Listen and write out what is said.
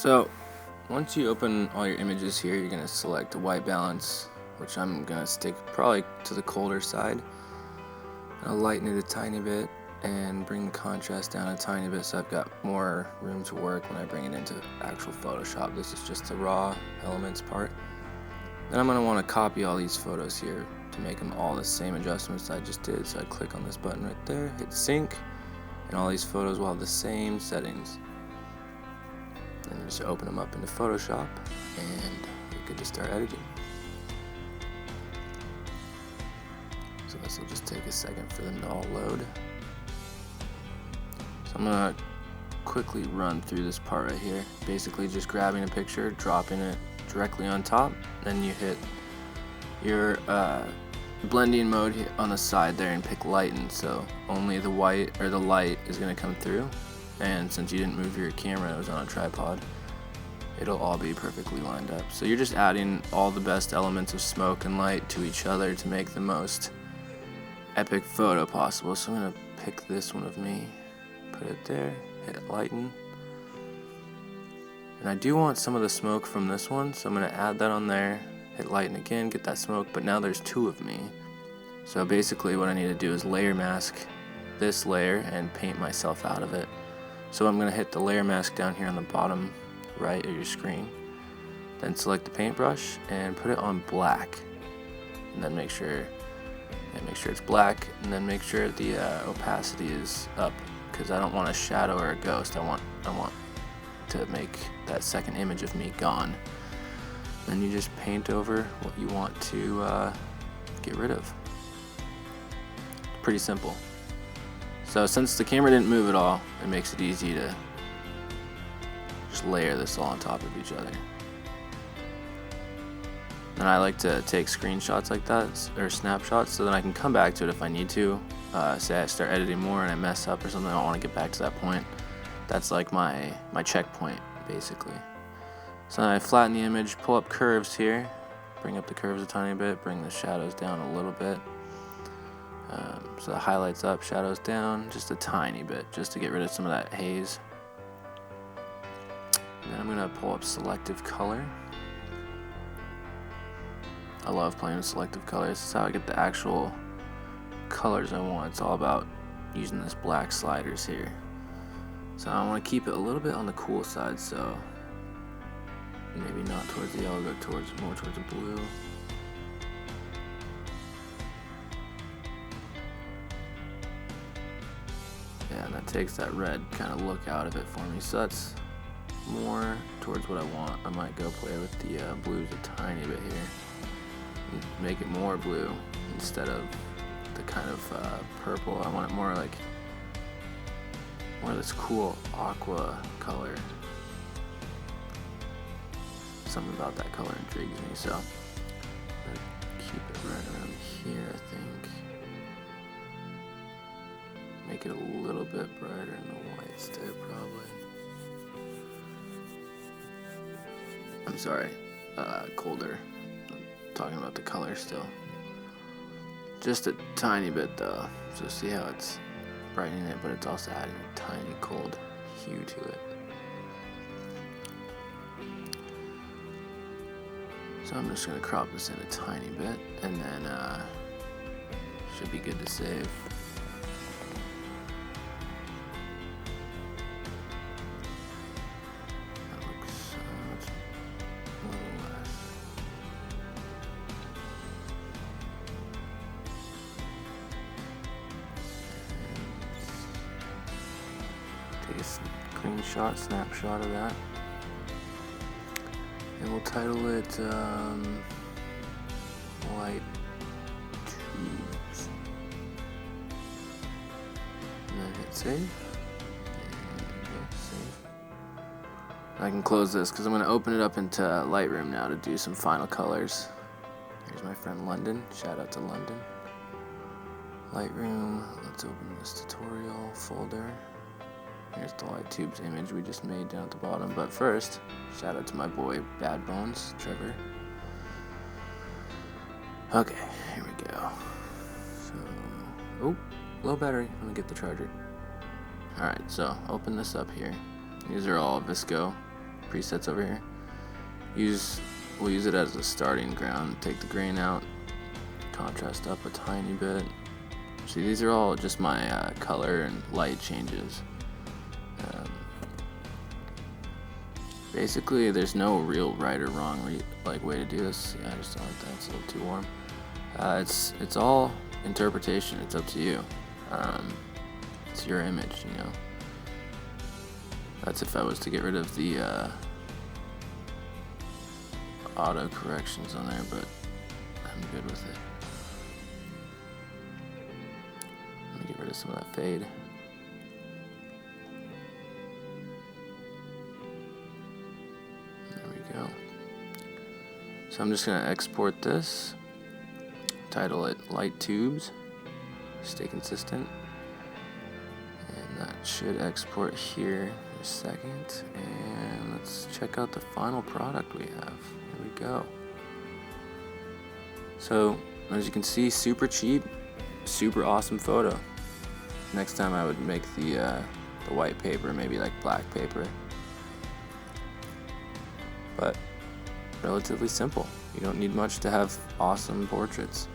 So once you open all your images here, you're going to select a white balance, which I'm going to stick probably to the colder side. I'll lighten it a tiny bit and bring the contrast down a tiny bit so I've got more room to work when I bring it into actual Photoshop. This is just the raw elements part. Then I'm going to want to copy all these photos here to make them all the same adjustments I just did. So I click on this button right there, hit sync, and all these photos will have the same settings. And just open them up into Photoshop and you're good to start editing. So this will just take a second for them to all load. So I'm going to quickly run through this part right here. Basically just grabbing a picture, dropping it directly on top, then you hit your blending mode on the side there and pick lighten, so only the white or the light is going to come through, and since you didn't move your camera, it was on a tripod, it'll all be perfectly lined up. So you're just adding all the best elements of smoke and light to each other to make the most epic photo possible. So I'm going to pick this one of me, put it there, hit lighten. And I do want some of the smoke from this one, so I'm going to add that on there, hit lighten again, get that smoke, but now there's two of me. So basically what I need to do is layer mask this layer and paint myself out of it. So I'm going to hit the layer mask down here on the bottom right of your screen. Then select the paintbrush and put it on black. And then make sure it's black, and then make sure the opacity is up, because I don't want a shadow or a ghost. I want to make that second image of me gone. Then you just paint over what you want to get rid of. Pretty simple. So since the camera didn't move at all, it makes it easy to just layer this all on top of each other. And I like to take screenshots like that, or snapshots, so then I can come back to it if I need to. Say I start editing more and I mess up or something, I don't want to get back to that point. That's like my checkpoint, basically. So I flatten the image, pull up curves here, bring up the curves a tiny bit, bring the shadows down a little bit. So the highlights up, shadows down, just a tiny bit, just to get rid of some of that haze. And then I'm gonna pull up selective color. I love playing with selective colors. This is how I get the actual colors I want. It's all about using this black sliders here. So I want to keep it a little bit on the cool side, so maybe not towards the yellow, go more towards the blue. Yeah, and that takes that red kind of look out of it for me. So that's more towards what I want. I might go play with the blues a tiny bit here. And make it more blue instead of the kind of purple. I want it more like this cool aqua color. Something about that color intrigues me, so I'm gonna keep it right around here, I think. Make it a little bit brighter in the whites there, probably. I'm sorry, colder. I'm talking about the color still. Just a tiny bit though, so see how it's brightening it, but it's also adding a tiny cold hue to it. So I'm just going to crop this in a tiny bit, and then should be good to save. That looks a little less. Take a screenshot, snapshot of that. And we'll title it Light Tubes. And then hit save. And yeah, save. I can close this because I'm going to open it up into Lightroom now to do some final colors. Here's my friend London. Shout out to London. Lightroom. Let's open this tutorial folder. Here's the light tubes image we just made down at the bottom. But first, shout out to my boy Bad Bones, Trevor. Okay, here we go. So, oh, low battery. Let me get the charger. Alright, so open this up here. These are all VSCO presets over here. We'll use it as a starting ground. Take the grain out, contrast up a tiny bit. See, these are all just my color and light changes. Basically, there's no real right or wrong way to do this. Yeah, I just don't like that. It's a little too warm. It's all interpretation. It's up to you. It's your image, you know. That's if I was to get rid of the auto corrections on there, but I'm good with it. Let me get rid of some of that fade. Go. So I'm just going to export this, title it Light Tubes, stay consistent, and that should export here in a second. And let's check out the final product we have. Here we go. So as you can see, super cheap, super awesome photo. Next time I would make the white paper, maybe like black paper. But relatively simple. You don't need much to have awesome portraits.